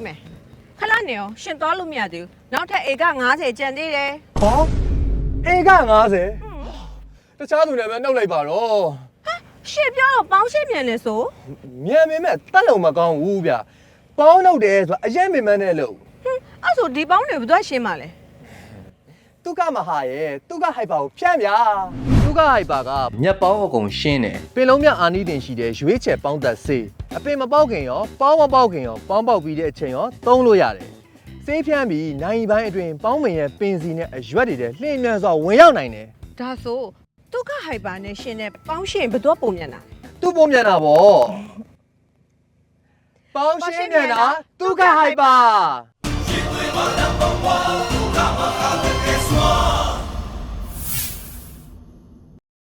မယ်ခလာနေရောရှင်သွားလို့မရသေးဘူးနောက်ထပ်ဧက90ကျန်သေးတယ် ဟောအေက90တခြားသူလည်းပဲနှုတ်လိုက်ပါတော့ ရှင်ပြောတော့ပေါင်းရှင်းမြန်နေဆို မြန်မင်းမဲ့တက်လုံမကောင်းဘူးဗျပေါင်းနှုတ်တယ်ဆိုတာအရင်မင်းမန်းနဲ့လို့ အဲ့ဆိုဒီပေါင်းတွေဘယ်သူရှင်းမှာလဲ တုကမဟာရဲ့တုကဟိုက်ပါကိုဖြန့်ဗျာတုကဟိုက်ပါကမြက်ပေါင်းအကုန်ရှင်းတယ်ပင်လုံးမြအာနီးတင်ရှိတဲ့ရွေးချယ်ပေါင်းသက်စေးအပင်မပေါက်ခင်ရောပေါင်းမပေါက်ခင်ရောပေါင်းပေါက်ပြီးတဲ့အချိန်ရောသုံးလို့ရတယ်စေးဖြန့်ပြီးနိုင်ပိုင်းအတွင်းပေါင်းမင်ရဲ့ပင်စီနဲ့အရွက်တွေလှည့်မြန်စွာဝင်ရောက်နိုင်တယ် ဒါဆိုဒုက္ခဟိုက်ပါနဲ့ရှင်နဲ့ပေါင်းရှင်းဘယ်သူပုံမြန်တာ သူ့ပုံမြန်တာဗောပေါင်းရှင်းမြန်တာတုကဟိုက်ပါ